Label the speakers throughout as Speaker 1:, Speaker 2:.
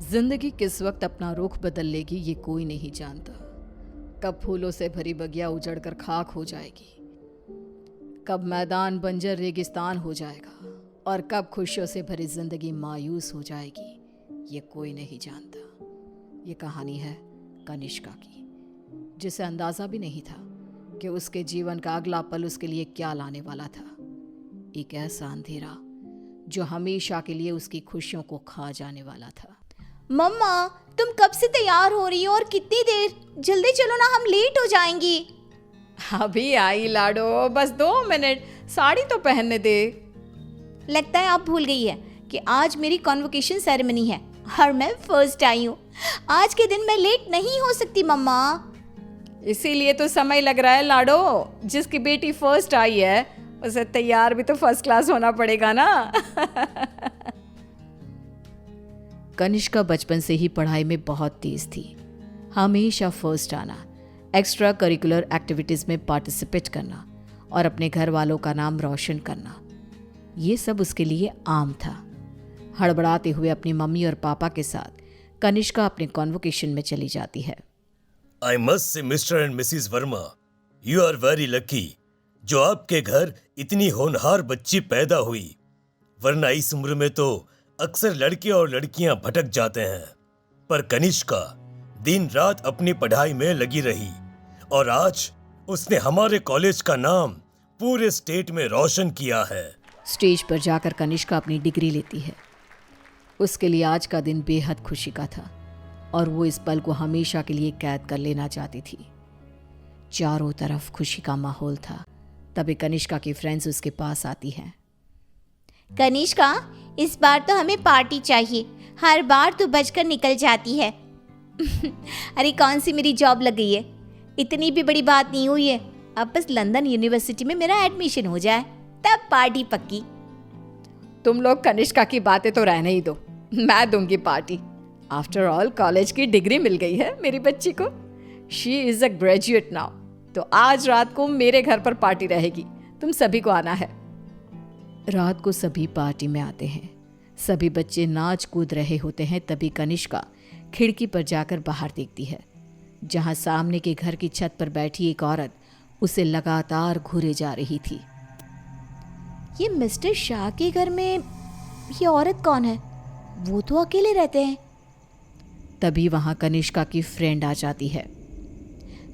Speaker 1: जिंदगी किस वक्त अपना रुख बदल लेगी ये कोई नहीं जानता। कब फूलों से भरी बगिया उजड़कर खाक हो जाएगी, कब मैदान बंजर रेगिस्तान हो जाएगा और कब खुशियों से भरी जिंदगी मायूस हो जाएगी, ये कोई नहीं जानता। ये कहानी है कनिष्का की, जिसे अंदाज़ा भी नहीं था कि उसके जीवन का अगला पल उसके लिए क्या लाने वाला था। एक ऐसा अंधेरा जो हमेशा के लिए उसकी खुशियों को खा जाने वाला था।
Speaker 2: मम्मा, तुम कब से तैयार हो रही हो और कितनी देर? जल्दी चलो ना, हम लेट हो जाएंगी।
Speaker 1: अभी आई लाडो, बस 2 मिनट, साड़ी तो पहनने दे।
Speaker 2: लगता है आप भूल गई है कि आज मेरी कॉन्वोकेशन सेरेमनी है और मैं फर्स्ट आई हूँ। आज के दिन मैं लेट नहीं हो सकती मम्मा।
Speaker 1: इसीलिए तो समय लग रहा है लाडो। जिसकी बेटी फर्स्ट आई है उसे तैयार भी तो फर्स्ट क्लास होना पड़ेगा ना। कनिष्का बचपन से ही पढ़ाई में बहुत तेज थी। हमेशा फर्स्ट आना, एक्स्ट्रा करिकुलर एक्टिविटीज़ में पार्टिसिपेट करना और अपने घर वालों का नाम रोशन करना, ये सब उसके लिए आम था। हड़बड़ाते हुए अपनी मम्मी और पापा के साथ कनिष्का अपने कॉन्वोकेशन में चली जाती है।
Speaker 3: I must say, Mr. and Mrs. Verma, you are very lucky जो आपके घर इतनी होनहार बच्ची पैदा हुई, वरना इस उम्र में तो अक्सर लड़के और लड़कियां भटक जाते हैं। पर कनिष्का दिन रात अपनी पढ़ाई में लगी रही और आज उसने हमारे कॉलेज का नाम पूरे स्टेट में रोशन किया है।
Speaker 1: स्टेज पर जाकर कनिष्का अपनी डिग्री लेती है। उसके लिए आज का दिन बेहद खुशी का था और वो इस पल को हमेशा के लिए कैद कर लेना चाहती थी। चारों तरफ खुशी का माहौल था। तभी कनिष्का की फ्रेंड्स उसके पास आती हैं।
Speaker 2: कनिष्का, इस बार तो हमें पार्टी चाहिए। हर बार तो बचकर निकल जाती है। अरे कौन सी मेरी जॉब लग गई है, इतनी भी बड़ी बात नहीं हुई है। अब बस लंदन यूनिवर्सिटी में मेरा एडमिशन हो जाए तब पार्टी पक्की।
Speaker 1: तुम लोग कनिष्का की बातें तो रहने ही दो, मैं दूंगी पार्टी। आफ्टर ऑल कॉलेज की डिग्री मिल गई है मेरी बच्ची को। She is a graduate now. तो आज रात को मेरे घर पर पार्टी रहेगी, तुम सभी को आना है। रात को सभी पार्टी में आते हैं। सभी बच्चे नाच कूद रहे होते हैं। तभी कनिष्का खिड़की पर जाकर बाहर देखती है, जहां सामने के घर की छत पर बैठी एक औरत उसे लगातार घूरे जा रही थी।
Speaker 2: ये मिस्टर शाह के घर में ये औरत कौन है? वो तो अकेले रहते हैं।
Speaker 1: तभी वहां कनिष्का की फ्रेंड आ जाती है।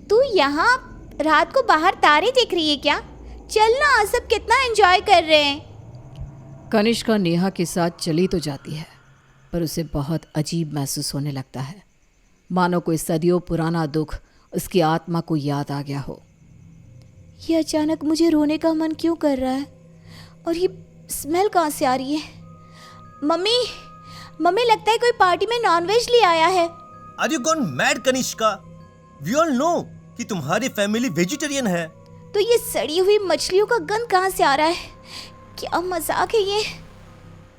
Speaker 2: तू यहाँ रात को बाहर तारे देख रही है क्या? चल ना, सब कितना एंजॉय कर रहे हैं।
Speaker 1: कनिष्का नेहा के साथ चली तो जाती है, पर उसे बहुत अजीब महसूस होने लगता है, मानो कोई सदियों पुराना दुख उसकी आत्मा को याद आ गया हो।
Speaker 2: ये अचानक मुझे रोने का मन क्यों कर रहा है? और ये स्मेल कहाँ से आ रही है? मम्मी, मम्मी लगता है कोई पार्टी में नॉनवेज ले आया है।
Speaker 3: Are you gone mad, Kanishka? We all know कि तुम्हारी फैमिली वेजिटेरियन है।
Speaker 2: तो ये सड़ी हुई मछलियों का गंध कहाँ से आ रहा है? क्या मजाक है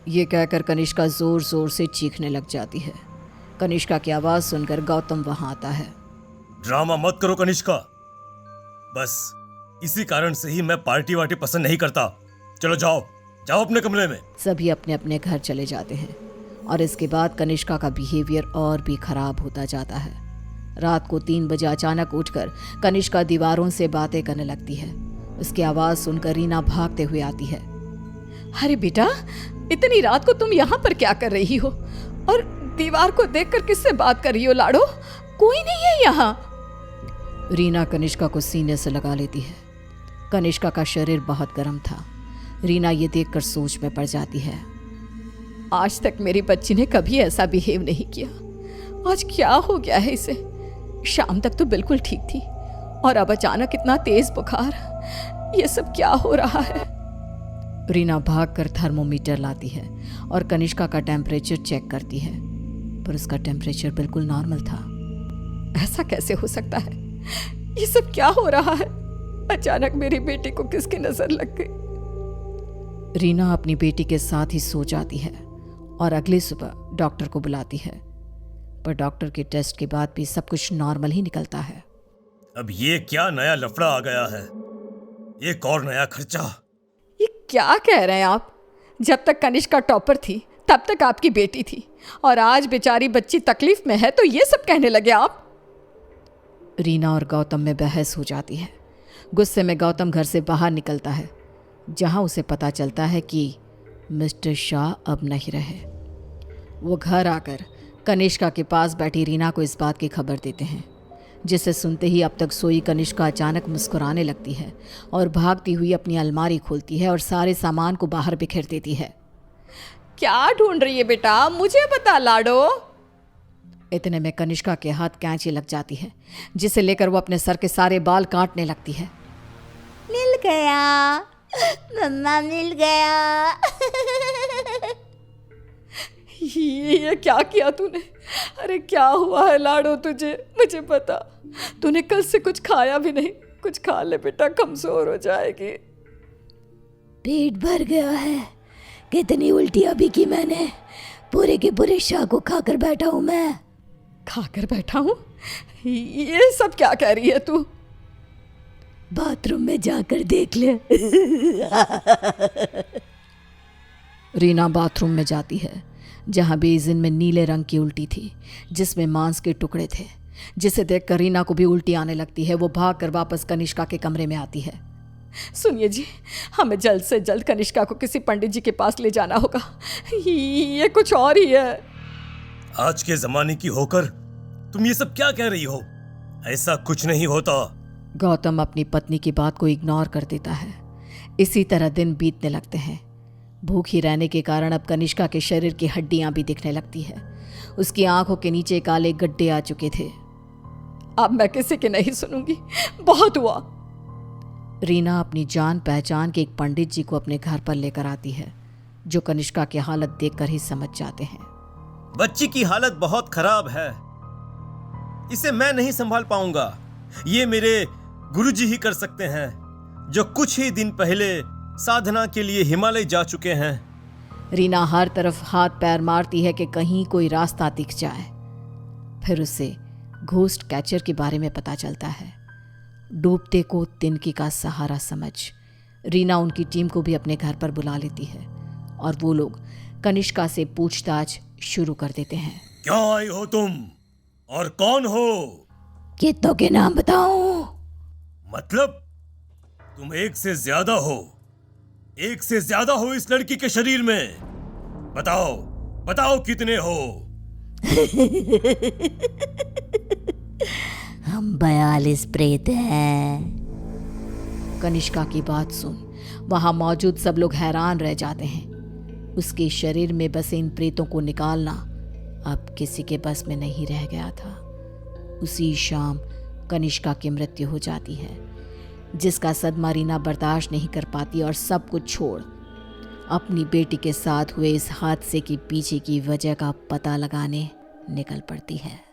Speaker 2: ये
Speaker 1: कहकर कनिष्का जोर जोर से चीखने लग जाती है। कनिष्का की आवाज सुनकर गौतम वहां आता है।
Speaker 3: ड्रामा मत करो कनिष्का, बस इसी कारण से ही मैं पार्टी वार्टी पसंद नहीं करता। चलो जाओ जाओ अपने कमरे में।
Speaker 1: सभी अपने अपने घर चले जाते हैं और इसके बाद कनिष्का का बिहेवियर और भी खराब होता जाता है। रात को 3 बजे अचानक उठकर कनिष्का दीवारों से बातें करने लगती है। उसकी आवाज सुनकर रीना भागते हुए आती है। अरे बेटा, इतनी रात को तुम यहाँ पर क्या कर रही हो? और दीवार को देखकर किससे बात कर रही हो लाडो? कोई नहीं है यहाँ। रीना कनिष्का को सीने से लगा लेती है। कनिष्का का शरीर बहुत गर्म था। रीना ये देखकर सोच में पड़ जाती है। आज तक मेरी बच्ची ने कभी ऐसा बिहेव नहीं किया, आज क्या हो गया है इसे? शाम तक तो बिल्कुल ठीक थी और अब अचानक इतना तेज बुखार। ये सब क्या हो रहा है? रीना भागकर थर्मोमीटर लाती है और कनिष्का का टेम्परेचर चेक करती है, पर उसका टेम्परेचर बिल्कुल नॉर्मल था। ऐसा कैसे हो सकता है? ये सब क्या हो रहा है? अचानक मेरी बेटी को किसकी नजर लग गई? रीना अपनी बेटी के साथ ही सो जाती है और अगली सुबह डॉक्टर को बुलाती है, पर डॉक्टर के टेस्ट के बाद भी सब कुछ नॉर्मल ही निकलता है।
Speaker 3: अब ये क्या नया लफड़ा आ गया है? एक और नया खर्चा।
Speaker 1: ये क्या कह रहे हैं आप? जब तक कनिष्का टॉपर थी तब तक आपकी बेटी थी और आज बेचारी बच्ची तकलीफ में है तो ये सब कहने लगे आप। रीना और गौतम में बहस हो जाती है। गुस्से में गौतम घर से बाहर निकलता है, जहां उसे पता चलता है कि मिस्टर शाह अब नहीं रहे। वो घर आकर कनिष्का के पास बैठी रीना को इस बात की खबर देते हैं, जिसे सुनते ही अब तक सोई कनिष्का अचानक मुस्कुराने लगती है और भागती हुई अपनी अलमारी खोलती है और सारे सामान को बाहर बिखेर देती है। क्या ढूंढ रही है बेटा, मुझे बता लाडो। इतने में कनिष्का के हाथ कैंची लग जाती है, जिसे लेकर वो अपने सर के सारे बाल काटने लगती है।
Speaker 2: मिल गया मम्मा, मिल गया।
Speaker 1: ये क्या किया तूने? अरे क्या हुआ है लाडो तुझे? मुझे पता, तूने कल से कुछ खाया भी नहीं। कुछ खा ले बेटा, कमजोर हो जाएगी।
Speaker 4: पेट भर गया है। कितनी उल्टियां भी की मैंने, पूरे के पूरे शाह को खाकर बैठा हूं मैं।
Speaker 1: खाकर बैठा हूँ? ये सब क्या कह रही है तू?
Speaker 4: बाथरूम में जाकर देख ले।
Speaker 1: रीना बाथरूम में जाती है, जहाँ बेसिन में नीले रंग की उल्टी थी, जिसमें मांस के टुकड़े थे, जिसे देखकर रीना को भी उल्टी आने लगती है। वो भागकर वापस कनिष्का के कमरे में आती है। सुनिए जी, हमें जल्द से जल्द कनिष्का को किसी पंडित जी के पास ले जाना होगा। ये कुछ और ही है।
Speaker 3: आज के जमाने की होकर तुम ये सब क्या कह रही हो? ऐसा कुछ नहीं होता।
Speaker 1: गौतम अपनी पत्नी की बात को इग्नोर कर देता है। इसी तरह दिन बीतने लगते हैं। भूखी रहने के कारण अब कनिष्का के शरीर की हड्डियां भी दिखने लगती है। उसकी आंखों के नीचे काले गड्ढे आ चुके थे। अब मैं किसी की नहीं सुनूंगी, बहुत हुआ। रीना अपनी जान पहचान के एक पंडित जी को अपने घर पर लेकर आती है, जो कनिष्का की हालत देखकर ही समझ जाते हैं।
Speaker 5: बच्ची की हालत बहुत खराब है, इसे मैं नहीं संभाल पाऊंगा। ये मेरे गुरुजी ही कर सकते हैं, जो कुछ ही दिन पहले साधना के लिए हिमालय जा चुके हैं।
Speaker 1: रीना हर तरफ हाथ पैर मारती है कि कहीं कोई रास्ता दिख जाए। फिर उसे घोस्ट कैचर के बारे में पता चलता है। डूबते को तिनकी का सहारा समझ रीना उनकी टीम को भी अपने घर पर बुला लेती है और वो लोग कनिष्का से पूछताछ शुरू कर देते हैं।
Speaker 3: क्यों आई हो तुम और कौन हो?
Speaker 4: कितनों के नाम बताऊं?
Speaker 3: मतलब तुम एक से ज्यादा हो, एक से ज्यादा हो इस लड़की के शरीर में। बताओ बताओ कितने हो?
Speaker 4: हम 42 प्रेत हैं।
Speaker 1: कनिष्का की बात सुन वहां मौजूद सब लोग हैरान रह जाते हैं। उसके शरीर में बसे इन प्रेतों को निकालना अब किसी के बस में नहीं रह गया था। उसी शाम कनिष्का की मृत्यु हो जाती है, जिसका सदमा रीना बर्दाश्त नहीं कर पाती और सब कुछ छोड़ अपनी बेटी के साथ हुए इस हादसे के पीछे की वजह का पता लगाने निकल पड़ती है।